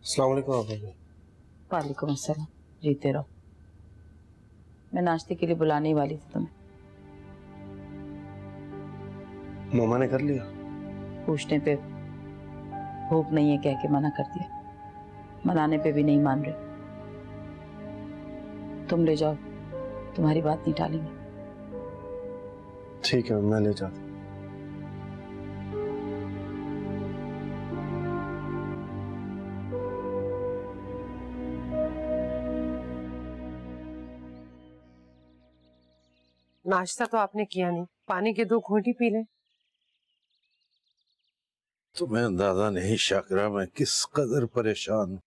अस्सलाम वालेकुम आपा जी। वालेकुम अस्सलाम। जीते रहो। मैं नाश्ते के लिए बुलाने ही वाली थी तुम्हें। मम्मा ने कर लिया? पूछने पे भूख नहीं है कह के मना कर दिया, मनाने पे भी नहीं मान रहे। तुम ले जाओ, तुम्हारी बात नहीं टालेंगे। ठीक है, मैं ले जाता हूँ। नाश्ता तो आपने किया नहीं, पानी के 2 घूंट ही पी ले। तुम्हें अंदाजा नहीं शाकिरा, मैं किस कदर परेशान हूं।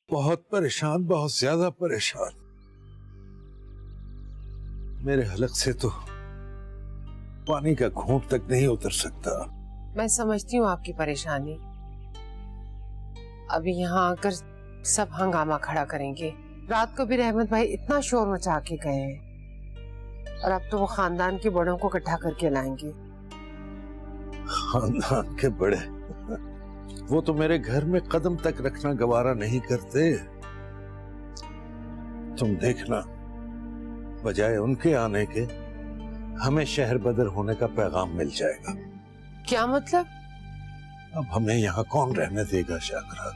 बहुत परेशान, बहुत ज्यादा परेशान। मेरे हलक से तो पानी का घूंट तक नहीं उतर सकता। मैं समझती हूँ आपकी परेशानी। अभी यहाँ आकर सब हंगामा खड़ा करेंगे। रात को भी रहमत भाई इतना शोर मचा के गए हैं, और अब तो वो खानदान के बड़ों को इकट्ठा करके लाएंगे। खानदान के बड़े? वो तो मेरे घर में कदम तक रखना गवारा नहीं करते। तुम देखना, बजाय उनके आने के हमें शहर बदर होने का पैगाम मिल जाएगा। क्या मतलब? अब हमें यहाँ कौन रहने देगा शाकिरा?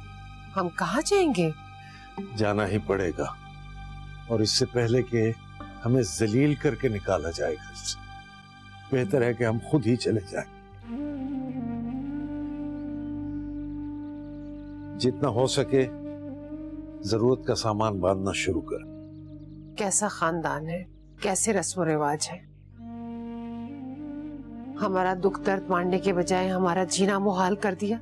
हम कहाँ जाएंगे? जाना ही पड़ेगा, और इससे पहले कि हमें जलील करके निकाला जाए घर से, बेहतर है कि हम खुद ही चले जाएं। जितना हो सके जरूरत का सामान बांधना शुरू कर। कैसा खानदान है, कैसे रस्म रिवाज है। हमारा दुख दर्द बांटने के बजाय हमारा जीना मुहाल कर दिया।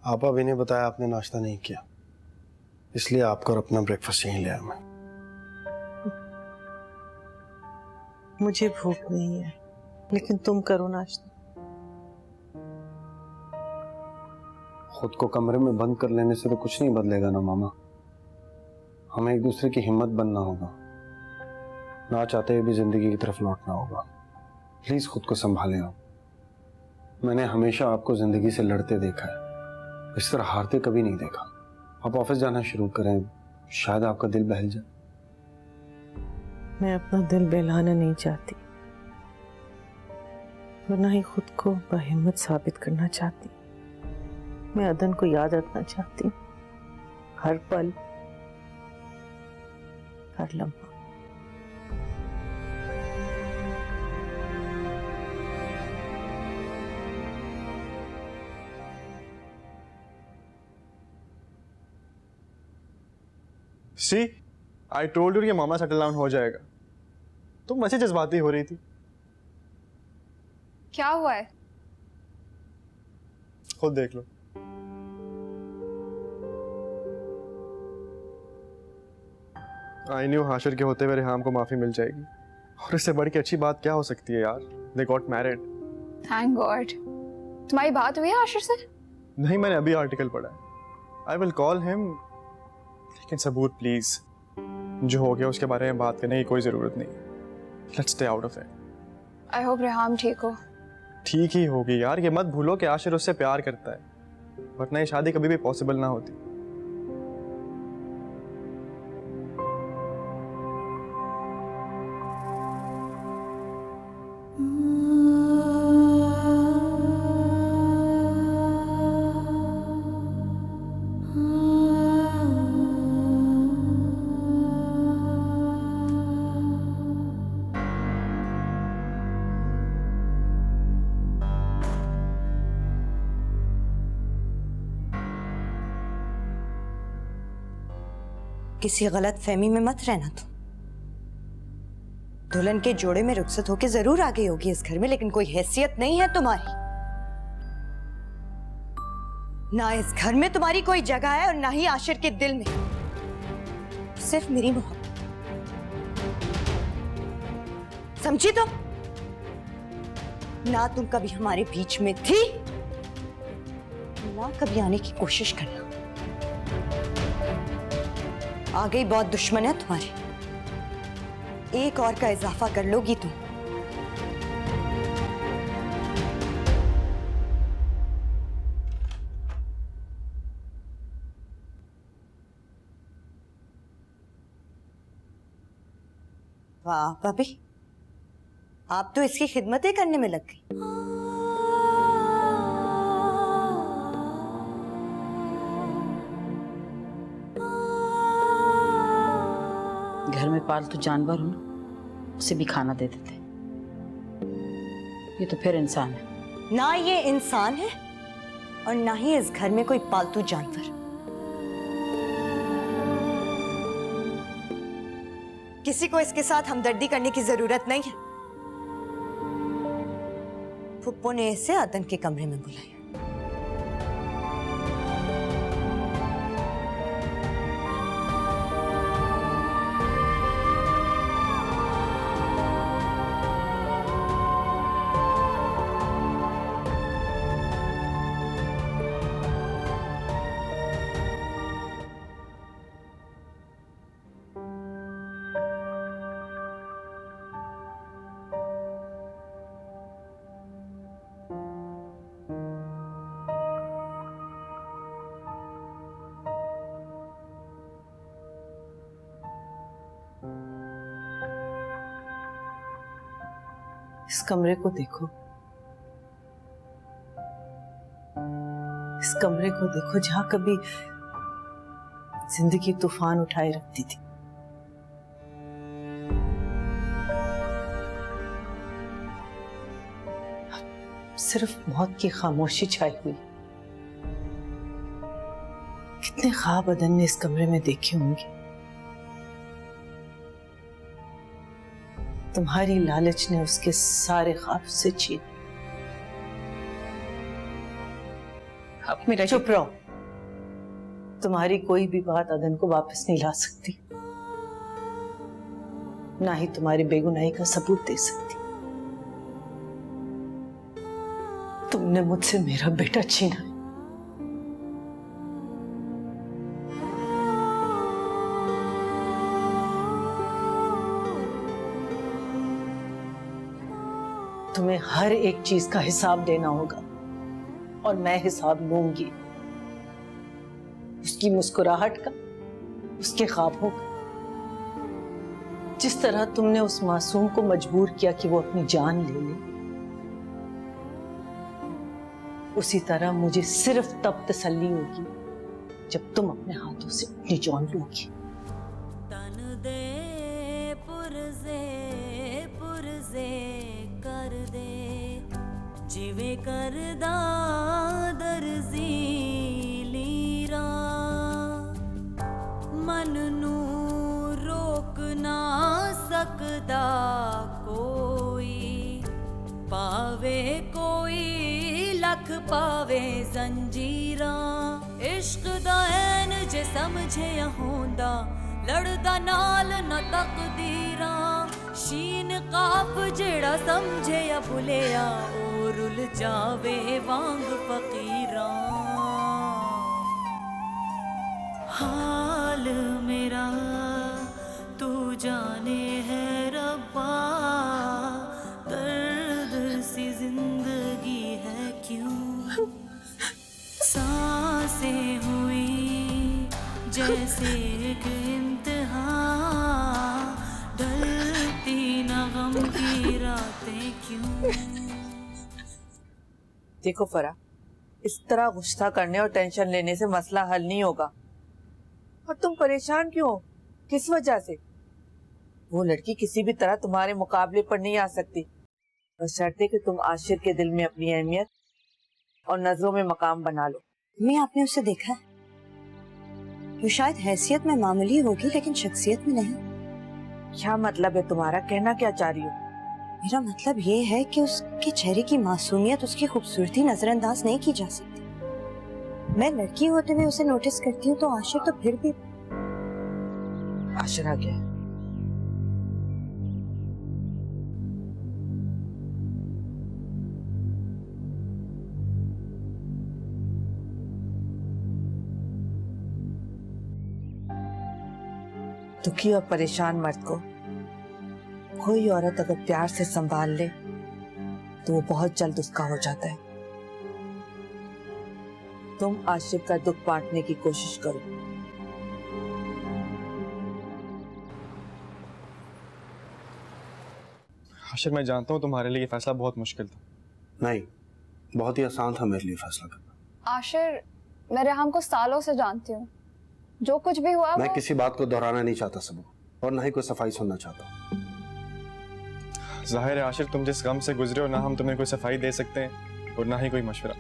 आपा भी ने बताया आपने नाश्ता नहीं किया, इसलिए आपका और अपना ब्रेकफास्ट यहीं ले आया मैं। मुझे भूख नहीं है, लेकिन तुम करो नाश्ता। खुद को कमरे में बंद कर लेने से तो कुछ नहीं बदलेगा ना मामा। हमें एक दूसरे की हिम्मत बनना होगा, ना चाहते हुए भी जिंदगी की तरफ लौटना होगा। प्लीज खुद को संभालें आप। मैंने हमेशा आपको जिंदगी से लड़ते देखा है, इस तरह हारते कभी नहीं देखा। आप ऑफिस जाना शुरू करें, शायद आपका दिल बहल जाए। मैं अपना दिल बहलाना नहीं चाहती, वरना ही खुद को बहिम्मत साबित करना चाहती। मैं अदन को याद रखना चाहती हूँ, हर पल, हर लम्हा। सी, आई टोल्ड यू कि मामा सेटल डाउन हो जाएगा। तुम वैसे जज्बाती हो रही थी। क्या हुआ है? खुद देख लो। आई न्यू हाशिर के होते हुए रेहाम को माफी मिल जाएगी, और इससे बड़ी अच्छी बात क्या हो सकती है यार। They got married. Thank God. तुम्हारी बात हुई है हाशिर से? नहीं, मैंने अभी आर्टिकल पढ़ा है। आई विल कॉल हिम, लेकिन सबूत प्लीज। जो हो गया उसके बारे में बात करने की कोई जरूरत नहीं। Let's stay out of it. I hope Reham ठीक हो। ठीक ही होगी यार, ये मत भूलो कि आशिर उससे प्यार करता है, वरना ये शादी कभी भी पॉसिबल ना होती। किसी गलत फहमी में मत रहना तुम। दुल्हन के जोड़े में रुखसत होके जरूर आ गई होगी इस घर में, लेकिन कोई हैसियत नहीं है तुम्हारी। ना इस घर में तुम्हारी कोई जगह है और ना ही आशिर के दिल में। सिर्फ मेरी मोहब्बत, समझी तुम? ना तुम कभी हमारे बीच में थी, ना कभी आने की कोशिश करना। आ गई बहुत दुश्मन है तुम्हारे, एक और का इजाफा कर लोगी तुम। वाह भाभी, आप तो इसकी खिदमतें करने में लग गई। घर में पालतू जानवर हो ना, उसे भी खाना दे देते। ये तो फिर इंसान है। ना ये इंसान है और ना ही इस घर में कोई पालतू जानवर। किसी को इसके साथ हमदर्दी करने की जरूरत नहीं है। फुप्पो ने इसे अदन के कमरे में बुलाया। इस कमरे को देखो, इस कमरे को देखो जहां कभी जिंदगी तूफान उठाए रखती थी। सिर्फ मौत की खामोशी छाई हुई। कितने ख्वाब अदन ने इस कमरे में देखे होंगे। तुम्हारी लालच ने उसके सारे ख्वाब से छीन। अब मेरा चुप रहो। तुम्हारी कोई भी बात अदन को वापस नहीं ला सकती, ना ही तुम्हारी बेगुनाही का सबूत दे सकती। तुमने मुझसे मेरा बेटा छीना है। तुम्हें हर एक चीज का हिसाब देना होगा और मैं हिसाब लूंगी। उसकी मुस्कुराहट का, उसके ख्वाबों का। जिस तरह तुमने उस मासूम को मजबूर किया कि वो अपनी जान ले ले, उसी तरह मुझे सिर्फ तब तसल्ली होगी जब तुम अपने हाथों से अपनी जान लोगी। तन दे पुरजे पुरजे कर दे जिवे करदा दर्जी लीरा मन नू रोक ना सकदा कोई पावे कोई लख पावे जंजीरा इश्क दा ऐन जे समझे होंदा लड़दा नाल न तकदीरा शीन काफ जेड़ा समझे या भुलिया ओ रुल जावे वांग फकीरा हाल मेरा तू जाने है रब्बा दर्द सी जिंदगी है क्यों सांसें हुई जैसे एक इम्तिहान ढलती न गम की रातें क्यों। देखो फरा, इस तरह गुस्सा करने और टेंशन लेने से मसला हल नहीं होगा। और तुम परेशान क्यों हो? किस वजह से? वो लड़की किसी भी तरह तुम्हारे मुकाबले पर नहीं आ सकती, बशर्ते कि तुम आशिर के दिल में अपनी अहमियत और नजरों में मकाम बना लो। मैं आपने उसे देखा है, वो शायद हैसियत में मामूली होगी लेकिन शख्सियत में नहीं। क्या मतलब है तुम्हारा? कहना क्या चाह रही हो? मेरा मतलब ये है कि उसके चेहरे की मासूमियत, उसकी खूबसूरती नजरअंदाज नहीं की जा सकती। मैं लड़की होते हुए उसे नोटिस करती हूँ तो आशिर तो फिर भी। आशिर आ गया। दुखी और परेशान मर्द को कोई औरत अगर प्यार से संभाल ले तो वो बहुत जल्द उसका हो जाता है। तुम आशिफ का दुख बांटने की कोशिश करो। आशिर, मैं जानता हूँ तुम्हारे लिए ये फैसला बहुत मुश्किल था। नहीं, बहुत ही आसान था मेरे लिए फैसला करना। आशिर, मैं रेहाम को सालों से जानती हूँ। जो कुछ भी हुआ मैं वो... किसी बात को दोहराना नहीं चाहता सबू, और ना ही कोई सफाई सुनना चाहता। जाहिर है आशिर, तुम जिस गम से गुजरे हो, ना हम तुम्हें कोई सफाई दे सकते हैं और ना ही कोई मशवरा।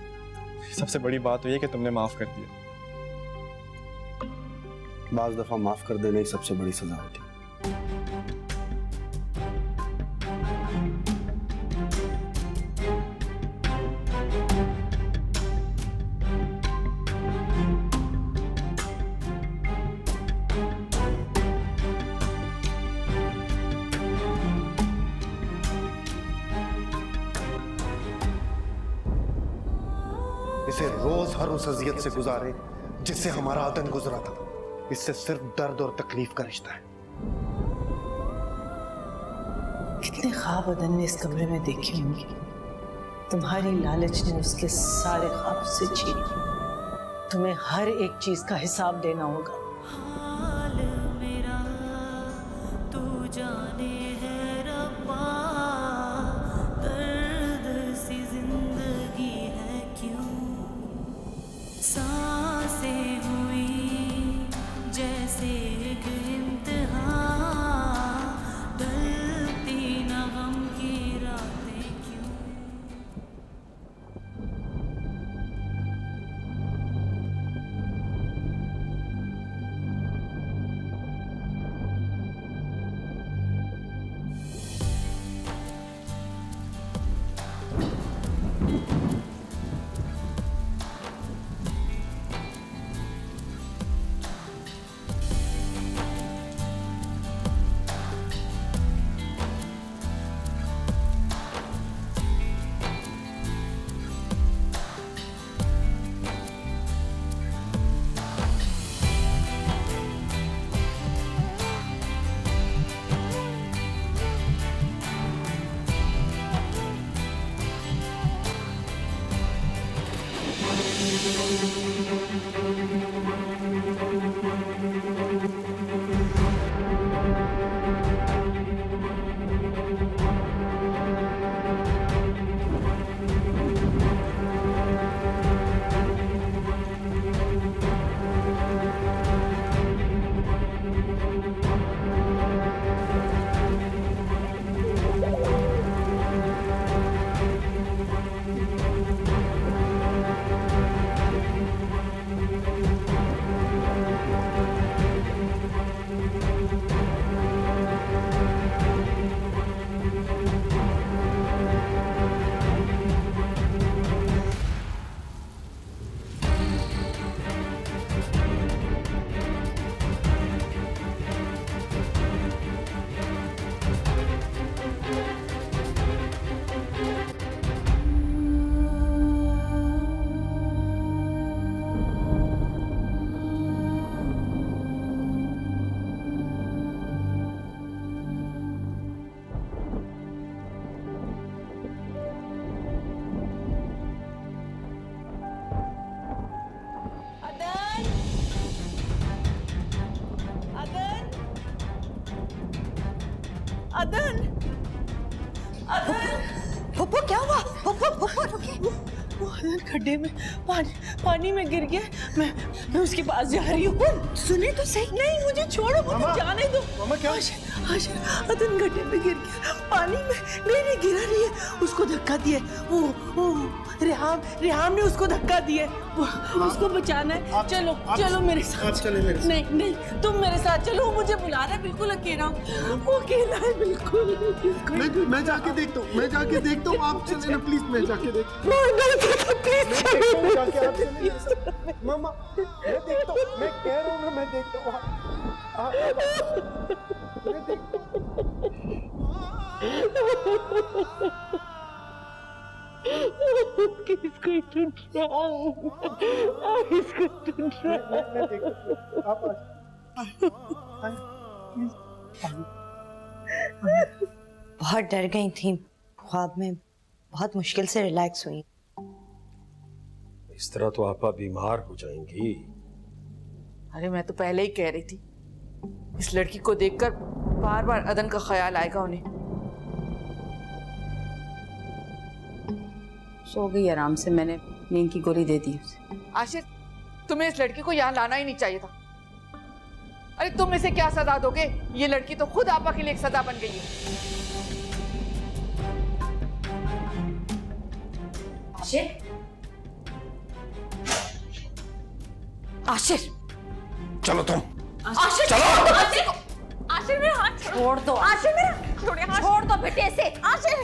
सबसे बड़ी बात तो ये कि तुमने माफ कर दिया। बाज दफा माफ कर देना ही सबसे बड़ी सजा होती है। इसे रोज हर उस अजियत से गुजारे जिससे हमारा अदन गुजरा था। इससे सिर्फ दर्द और तकलीफ का रिश्ता है। कितने ख्वाब अदन ने इस कमरे में देखे होंगे। तुम्हारी लालच ने उसके सारे ख्वाब से छीन लिए। तुम्हें हर एक चीज का हिसाब देना होगा। हाल मेरा तू जाने है रब्बा, दर्द सी जिंदगी है क्यों, सांसें हुई जैसे एक इम्तिहान, ढलती न गम की रातें क्यों। अदन, पप्पू क्या हुआ? पप्पू रुकिए। वो अदन खड्डे में पानी में गिर गया। मैं उसके पास जा रही हूँ। सुने तो सही। नहीं, मुझे छोड़ो, मुझे जाने दो। मामा क्या? अदन गड्ढे में गिर गया पानी में। नहीं गिरा नहीं है, उसको धक्का दिए। वो रेहाम ने उसको धक्का दिए। उसको बचाना है। चलो मेरे साथ। चले मेरे साथ। नहीं, तुम मेरे साथ चलो। मुझे बुला रहा है, बिल्कुल अकेला हूँ। वो अकेला है बिल्कुल। मैं जाके देखता हूँ। आप चले ना प्लीज। मैं जाके देखता हूँ। मामा मैं देखता हूँ। मैं कह रहा हूँ ना, मैं देखता हूँ। मैं देखता किसको ढूंढ रहा हूँ? किसको ढूंढ रहा हूँ? मैं देखता हूँ। आप बहुत डर गई थी, ख्वाब में बहुत मुश्किल से रिलैक्स हुई। इस तरह तो आपा बीमार हो जाएंगी। अरे मैं तो पहले ही कह रही थी, इस लड़की को देखकर बार बार अदन का ख्याल आएगा उन्हें। सो गई आराम से, मैंने नींद की गोली दे दी उसे। आशिर, तुम्हें इस लड़की को यहाँ लाना ही नहीं चाहिए था। अरे तुम इसे क्या सजा दोगे? ये लड़की तो खुद आपा के लिए एक सजा बन गई है। आशिर, आशिर, चलो तुम। आशिर, चलो। आशिर मेरा हाथ छोड़ दो। आशिर मेरा छोड़ दो बेटे से। आशिर।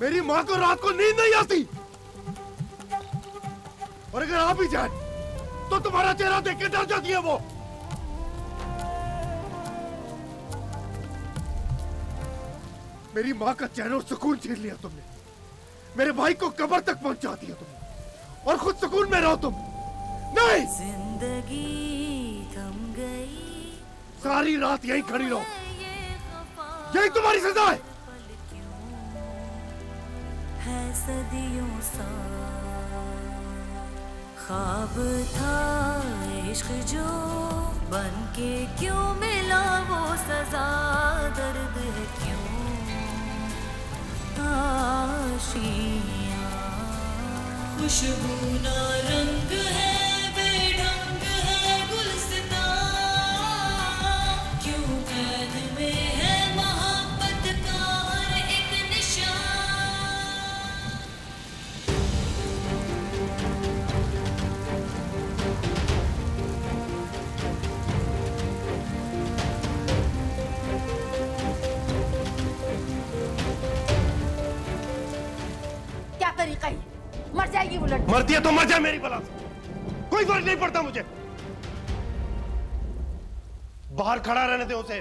मेरी माँ को रात को नींद नहीं आती, और अगर आ भी जाए तो तुम्हारा चेहरा देख के डर जाती है वो। मेरी माँ का चैन और सुकून छीन लिया तुमने। मेरे भाई को कब्र तक पहुंचा दिया तुमने, और खुद सुकून में रहो तुम। नहीं, जिंदगी थम गई, सारी रात यहीं खड़ी रहो, यही तुम्हारी सजा है। है सदियों सा ख्वाब था इश्क जो बन के क्यों मिला वो सजा, दर्द है क्यों आशियां, खुशबू ना रंग है बेढंग है गुलसिता, क्यों कैद में है मोहब्बत का हर एक निशान। क्या तरीका है? मर जाएगी वो लड़की। मरती है तो मर जाए मेरी बला से, कोई फर्क नहीं पड़ता मुझे। बाहर खड़ा रहने दे उसे,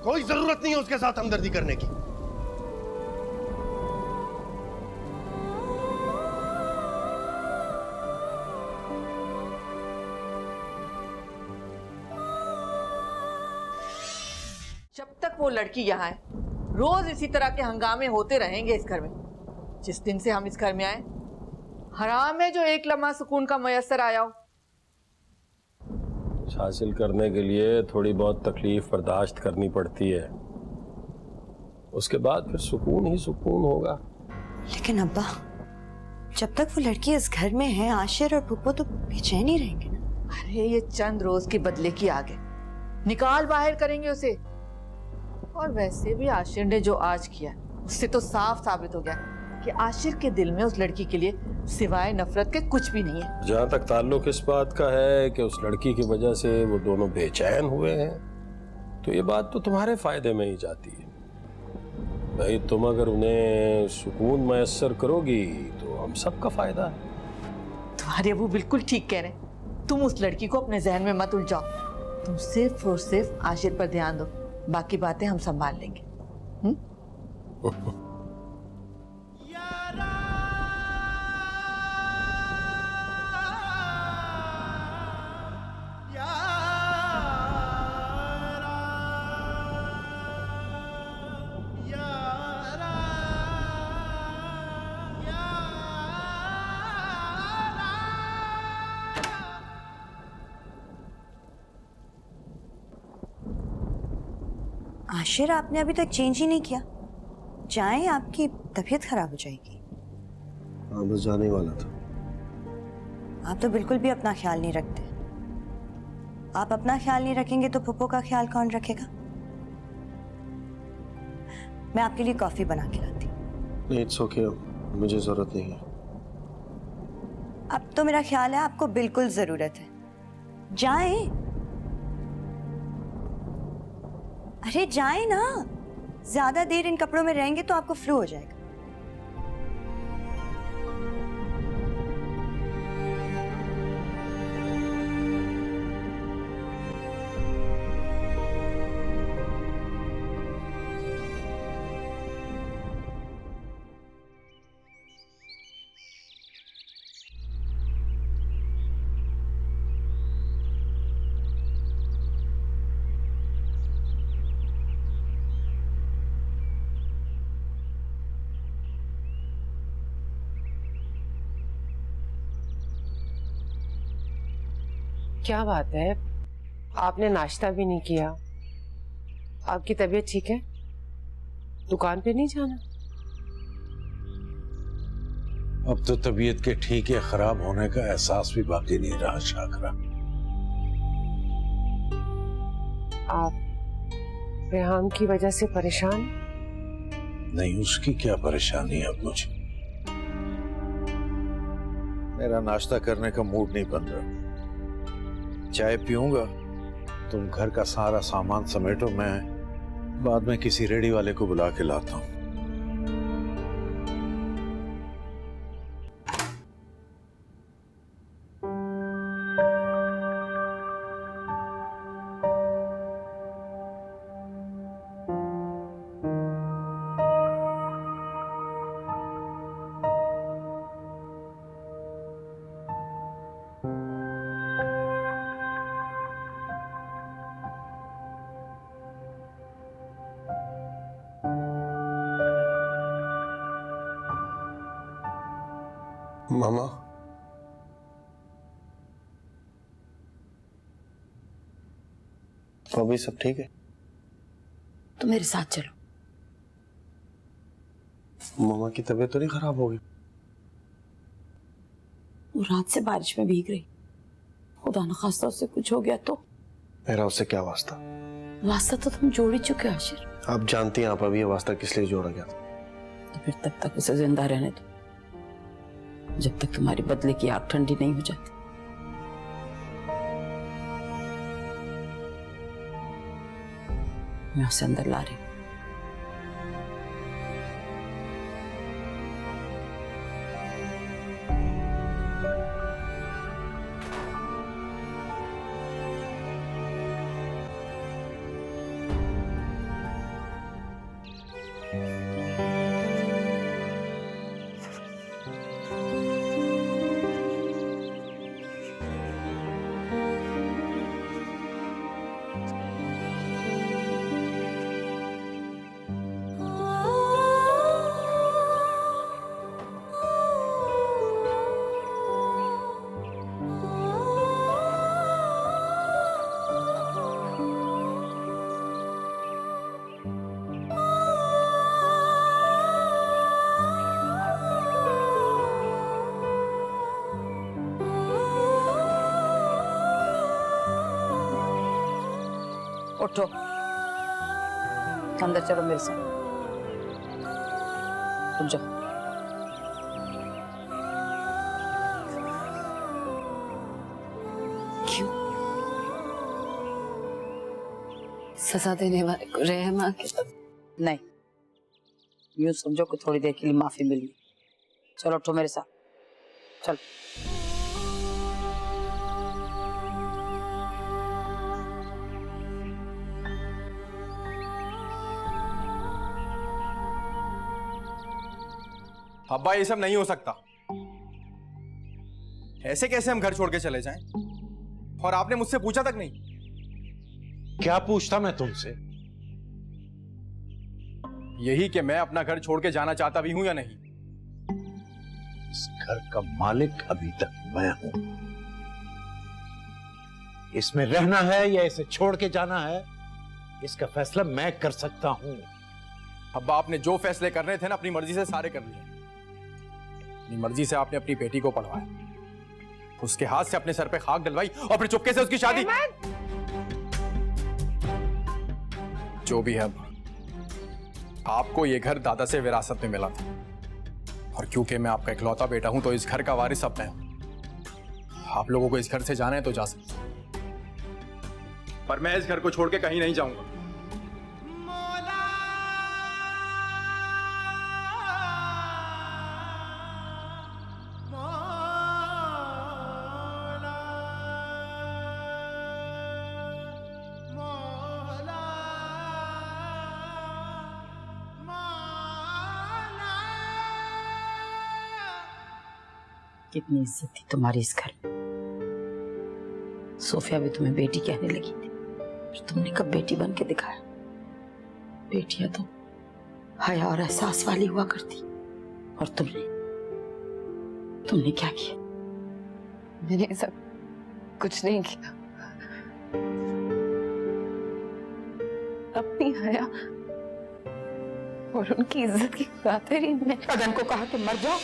कोई जरूरत नहीं है उसके साथ हमदर्दी करने की। जब तक वो लड़की यहाँ है, रोज इसी तरह के हंगामे होते रहेंगे इस घर में। जिस दिन से हम इस घर में आए, हराम है जो एक लम्हा सुकून का मयसर आया हो। कुछ हासिल करने के लिए थोड़ी बहुत तकलीफ बर्दाश्त करनी पड़ती है, उसके बाद फिर सुकून ही सुकून होगा। लेकिन अब्बा, जब तक वो लड़की इस घर में है, आशिर और पुप्पो तो बेचैन ही रहेंगे ना। अरे ये चंद रोज के बदले की आगे निकाल बाहर करेंगे उसे। और वैसे भी आशिर ने जो आज किया, उससे तो साफ साबित हो गया कि आशिर के दिल में उस लड़की के लिए सिवाय नफरत के कुछ भी नहीं है। जहाँ तक ताल्लुक इस बात का है कि उस लड़की की वजह से वो दोनों बेचैन हुए हैं, तो ये बात तो तुम्हारे फायदे में ही जाती है। भाई तुम अगर उन्हें सुकून मयसर करोगी तो हम सबका फायदा है। तुम्हारे अबू बिल्कुल ठीक कह रहे हैं। तुम उस लड़की को अपने जहन में मत उलझाओ, तुम सिर्फ और सिर्फ आशिर पर ध्यान दो, बाकी बातें हम संभाल लेंगे। आशिर, आपने अभी तक चेंज ही नहीं किया। जाएं, आपकी तबीयत खराब हो जाएगी। हाँ, बस जाने वाला था। आप तो बिल्कुल भी अपना ख्याल नहीं रखते। आप अपना ख्याल नहीं रखेंगे तो पुप्पो का ख्याल कौन रखेगा? मैं आपके लिए कॉफी बना के लाती। नहीं, इट्स ओके, मुझे जरूरत नहीं है। अब तो मेरा ख्याल है आपको बिल्कुल जरूरत है। जाएं। अरे जाएं ना, ज्यादा देर इन कपड़ों में रहेंगे तो आपको फ्लू हो जाएगा। क्या बात है, आपने नाश्ता भी नहीं किया? आपकी तबीयत ठीक है? दुकान पे नहीं जाना? अब तो तबीयत के ठीक या खराब होने का एहसास भी बाकी नहीं रहा शाकरा। आप रेहान की वजह से परेशान? नहीं, उसकी क्या परेशानी है अब मुझे। मेरा नाश्ता करने का मूड नहीं बन रहा। चाय पीऊंगा, तुम घर का सारा सामान समेटो, मैं बाद में किसी रेडी वाले को बुला के लाता हूं। मामा, तो अभी सब ठीक है? तो मेरे साथ चलो। मामा की तबीयत तो नहीं खराब होगी? वो रात से बारिश में भीग रही, खुदा न खास्ता उससे कुछ हो गया तो? मेरा उससे क्या वास्ता? वास्ता तो तुम जोड़ ही चुके हो आशिर। आप जानती हैं आप अभी ये वास्ता किस लिए जोड़ा गया था? तो फिर तब तक उसे जिंदा रहने दो, जब तक तुम्हारी बदले की आग ठंडी नहीं हो जाती। मैं उसे अंदर ला रही हूं। उठो, अंदर चलो मेरे साथ। तुम जाओ। क्यों? सजा देने वाले को रहम आके नहीं, यूं समझो कि थोड़ी देर के लिए माफी मिली। चलो उठो मेरे साथ, चलो। अब्बा ये सब नहीं हो सकता। ऐसे कैसे हम घर छोड़ के चले जाएं? और आपने मुझसे पूछा तक नहीं। क्या पूछता मैं तुमसे? यही कि मैं अपना घर छोड़ के जाना चाहता भी हूं या नहीं। इस घर का मालिक अभी तक मैं हूं। इसमें रहना है या इसे छोड़ के जाना है, इसका फैसला मैं कर सकता हूं। अब्बा आपने जो फैसले करने थे ना अपनी मर्जी से सारे कर लिए। अपनी मर्जी से आपने अपनी बेटी को पढ़वाया, उसके हाथ से अपने सर पे खाक डलवाई और फिर चुपके से उसकी शादी। जो भी है, अब आपको ये घर दादा से विरासत में मिला था और क्योंकि मैं आपका इकलौता बेटा हूं तो इस घर का वारिस अब मैं हूं। आप लोगों को इस घर से जाना है तो जा सकते, पर मैं इस घर को छोड़ के कहीं नहीं जाऊंगा। कितनी इज्जत थी तुम्हारी इस घर में। सोफिया भी तुम्हें बेटी कहने लगी थी, तुमने कब बेटी बन के दिखाया? बेटियां तो हया और एहसास वाली हुआ करती, और तुमने क्या किया? मैंने सब कुछ नहीं किया। अपनी हया और उनकी इज्जत की खातिर ही मैंने अदन को कहा कि मर जाओ।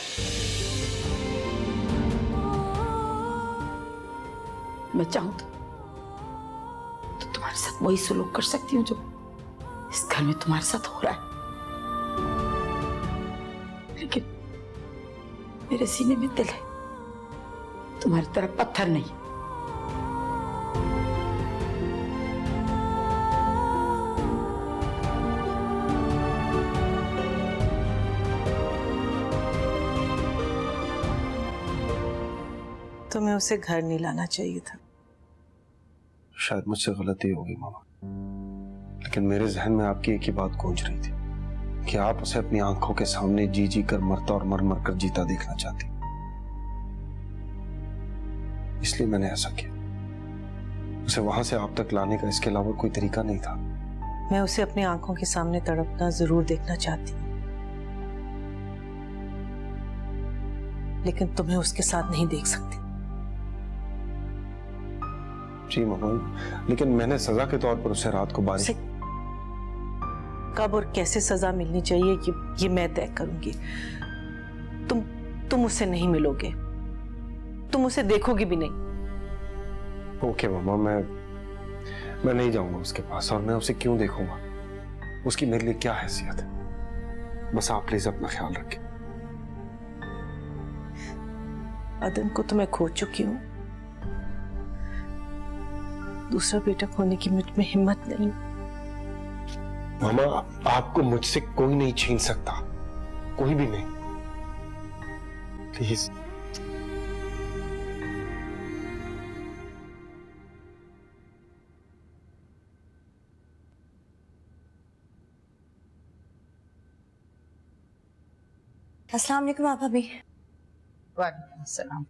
मैं चाहूं तो तुम्हारे साथ वही सुलूक कर सकती हूँ जो इस घर में तुम्हारे साथ हो रहा है, लेकिन मेरे सीने में दिल है, तुम्हारी तरह पत्थर नहीं। तुम्हें उसे घर नहीं लाना चाहिए था। शायद मुझसे गलती होगी मामा, लेकिन मेरे जहन में आपकी एक ही बात गूंज रही थी कि आप उसे अपनी आंखों के सामने जी जी कर मरता और मर मर कर जीता देखना चाहती, इसलिए मैंने ऐसा किया। उसे वहां से आप तक लाने का इसके अलावा कोई तरीका नहीं था। मैं उसे अपनी आंखों के सामने तड़पना जरूर देखना चाहती हूँ, लेकिन तुम्हें उसके साथ नहीं देख सकती। जी मामा, लेकिन मैंने सजा के तौर पर उसे रात को बारिश। कब और कैसे सजा मिलनी चाहिए ये मैं तय करूंगी। तुम उससे नहीं मिलोगे, तुम उसे देखोगे भी नहीं। ओके मामा, मैं नहीं जाऊंगा उसके पास, और मैं उसे क्यों देखूंगा? उसकी मेरे लिए क्या हैसियत है? बस आप प्लीज अपना ख्याल रखें। अदन को तो मैं खो चुकी हूँ, दूसरा बेटा खोने की मुझ में हिम्मत नहीं। मामा, आपको मुझसे कोई नहीं छीन सकता, कोई भी नहीं। प्लीज। अस्सलाम वालेकुम आप भाभी। वालेकुम अस्सलाम।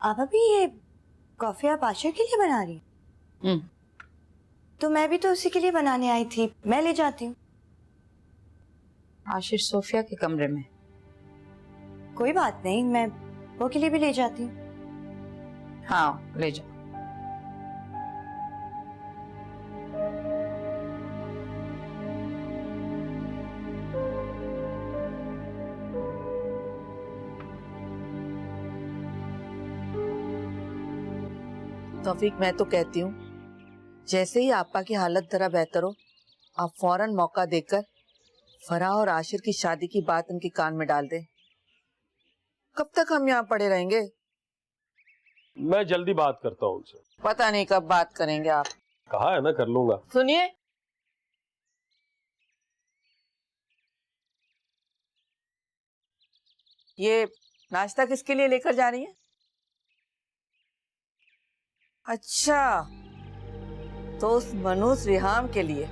आप अभी ये कॉफी आप आशिर के लिए बना रही हैं? तो मैं भी तो उसी के लिए बनाने आई थी, मैं ले जाती हूँ। आशिर सोफिया के कमरे में। कोई बात नहीं, मैं वो के लिए भी ले जाती हूँ। हाँ ले जाओ। तौफीक, मैं तो कहती हूँ जैसे ही आपा की हालत जरा बेहतर हो, आप फौरन मौका देकर फराह और आशिर की शादी की बात उनके कान में डाल दें। कब तक हम यहाँ पड़े रहेंगे? मैं जल्दी बात करता हूँ उनसे। पता नहीं कब बात करेंगे आप। कहा है ना, कर लूंगा। सुनिए, ये नाश्ता किसके लिए लेकर जा रही है? अच्छा, तो उस मनूस रिहाम के लिए।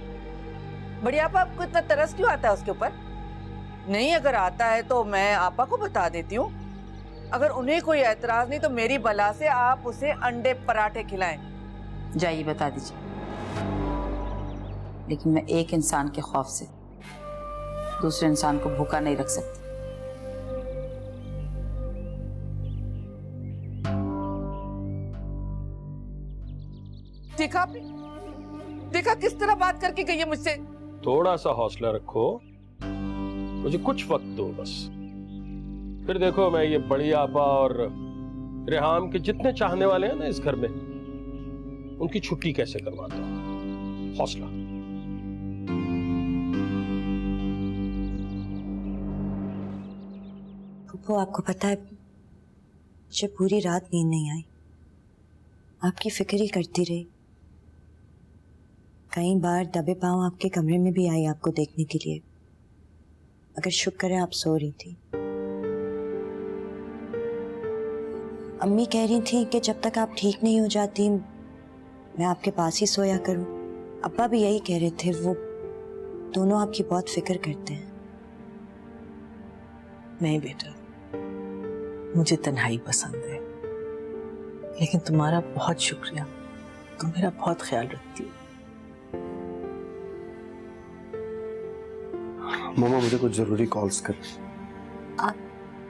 बढ़िया, आपको इतना तरस क्यों आता है उसके ऊपर? नहीं, अगर आता है तो मैं आपा को बता देती हूँ। अगर उन्हें कोई एतराज नहीं तो मेरी बला से आप उसे अंडे पराठे खिलाएं। जाइए बता दीजिए, लेकिन मैं एक इंसान के खौफ से दूसरे इंसान को भूखा नहीं रख सकती। देखा किस तरह बात करके गई है मुझसे। थोड़ा सा हौसला रखो, मुझे कुछ वक्त दो बस। फिर देखो, मैं ये बड़ी आपा और रेहाम के जितने चाहने वाले हैं ना इस घर में, उनकी छुट्टी कैसे करवाता हूं। हौसला। पप्पू, आपको पता है मुझे पूरी रात नींद नहीं आई, आपकी फिक्र ही करती रही। कई बार दबे पांव आपके कमरे में भी आई आपको देखने के लिए, अगर शुक्र है आप सो रही थी। अम्मी कह रही थी कि जब तक आप ठीक नहीं हो जाती मैं आपके पास ही सोया करूं। अब्बा भी यही कह रहे थे, वो दोनों आपकी बहुत फिक्र करते हैं। नहीं बेटा, मुझे तन्हाई पसंद है, लेकिन तुम्हारा बहुत शुक्रिया, तुम मेरा बहुत ख्याल रखती हो। मामा मुझे कुछ जरूरी कॉल्स कर। आप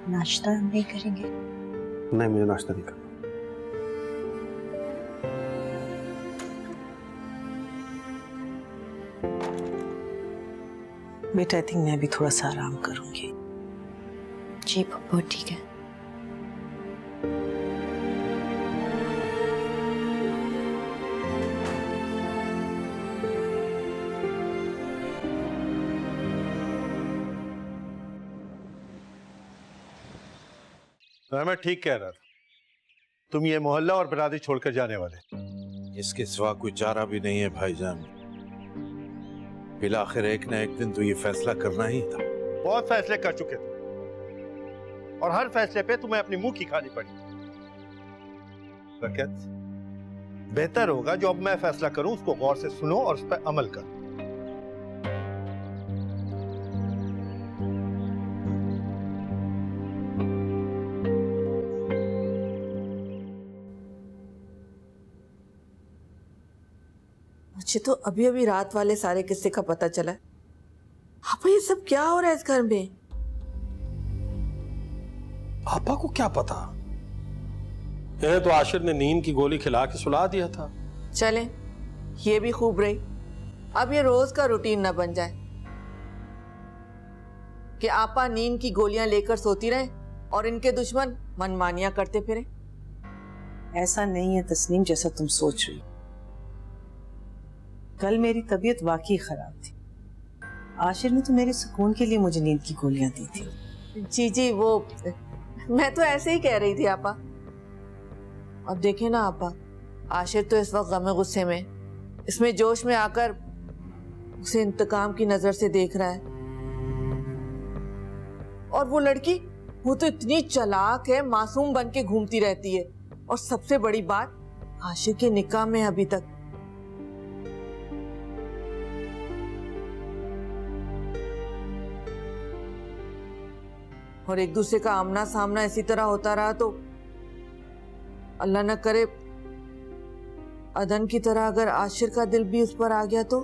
नाश्ता नहीं करेंगे? नहीं, मुझे नाश्ता नहीं करना। बेटा, आई थिंक मैं भी थोड़ा सा आराम करूंगी। जी पप्पू, ठीक है। मैं ठीक कह रहा था, तुम ये मोहल्ला और बिरादरी छोड़कर जाने वाले। इसके सिवा कोई चारा भी नहीं है भाईजान। बिलाखिर एक न एक दिन तो ये फैसला करना ही था। बहुत फैसले कर चुके थे और हर फैसले पे तुम्हें अपनी मुंह की खानी पड़ी। बरकत, बेहतर होगा जो अब मैं फैसला करूं उसको गौर से सुनो और उस पर अमल करो। मुझे तो अभी अभी रात वाले सारे किस्से का पता चला। आपा, ये सब क्या हो रहा है इस घर में? आपा को क्या पता? इन्हें तो आशिर ने नींद की गोली खिला के सुला दिया था। चलें, ये भी खूब रही। अब ये रोज का रूटीन ना बन जाए कि आपा नींद की गोलियां लेकर सोती रहे और इनके दुश्मन मनमानियां करते फिरे। ऐसा नहीं है तस्नीम जैसा तुम सोच रही। कल मेरी तबीयत वाकई खराब थी। आशिर ने तो मेरे सुकून के लिए मुझे नींद की गोलियां दी थी। जी जी, वो मैं तो ऐसे ही कह रही थी आपा। अब देखे ना आपा, आशिर तो इस वक्त गमे गुस्से में, इसमें जोश में आकर उसे इंतकाम की नजर से देख रहा है। और वो लड़की, वो तो इतनी चालाक है, मासूम बन के घूमती रहती है। और सबसे बड़ी बात, आशिर के निकाह में अभी तक। और एक दूसरे का आमना सामना इसी तरह होता रहा तो अल्लाह न करे अदन की तरह अगर आशिर का दिल भी उस पर आ गया तो।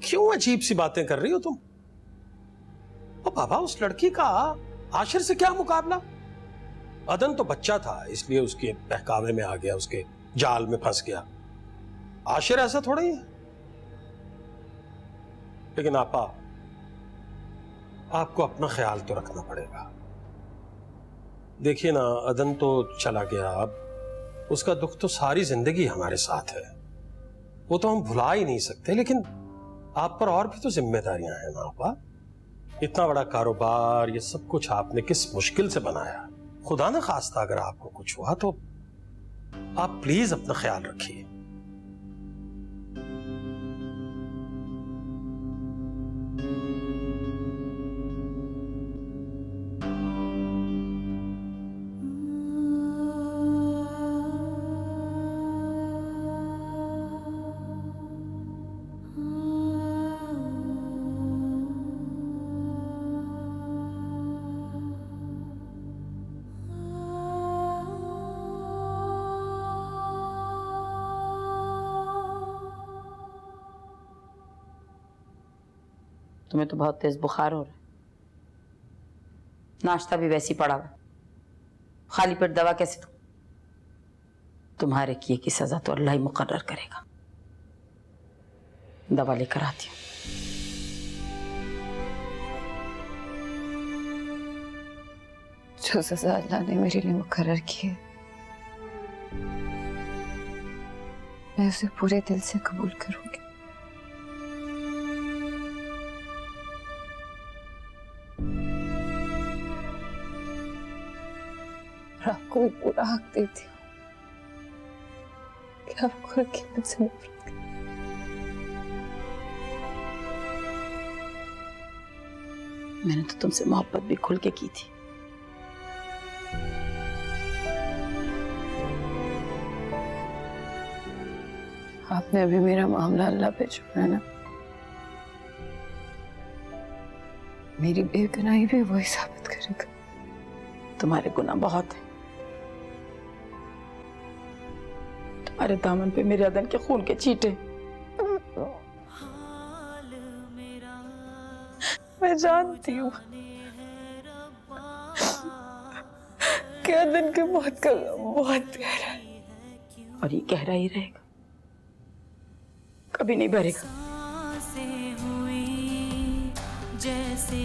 क्यों अजीब सी बातें कर रही हो तुम? ओ बाबा, उस लड़की का आशिर से क्या मुकाबला? अदन तो बच्चा था, इसलिए उसके बहकावे में आ गया, उसके जाल में फंस गया। आशिर ऐसा थोड़ा ही है। लेकिन आपा, आपको अपना ख्याल तो रखना पड़ेगा। देखिए ना, अदन तो चला गया, अब उसका दुख तो सारी जिंदगी हमारे साथ है, वो तो हम भुला ही नहीं सकते। लेकिन आप पर और भी तो जिम्मेदारियां हैं ना आपा। इतना बड़ा कारोबार, ये सब कुछ आपने किस मुश्किल से बनाया। खुदा ना खास्ता अगर आपको कुछ हुआ तो आप प्लीज अपना ख्याल रखिए। तुम्हें तो बहुत तेज बुखार हो रहा है, नाश्ता भी वैसी पड़ा हुआ, खाली पेट दवा कैसे दूं? तुम्हारे किए की सजा तो अल्लाह ही मुकर्रर करेगा। दवा लेकर आती हूँ। जो सजा अल्लाह ने मेरे लिए मुकर्रर की है मैं उसे पूरे दिल से कबूल करूंगी। और आपको भी पूरा हक देती हूँ कि आप खुल के मुझसे नफरत करें। मैंने तो तुमसे मोहब्बत भी खुल के की थी। आपने अभी मेरा मामला अल्लाह पे छोड़ा ना, मेरी बेगुनाही भी वही साबित करेगा। तुम्हारे गुनाह बहुत है, तुम्हारे दामन पे मेरे अदन के खून के छींटे। मैं जानती हूँ कि अदन के मौत का बहुत गहरा है, और ये गहरा ही रहेगा, कभी नहीं भरेगा। सांसें हुई जैसे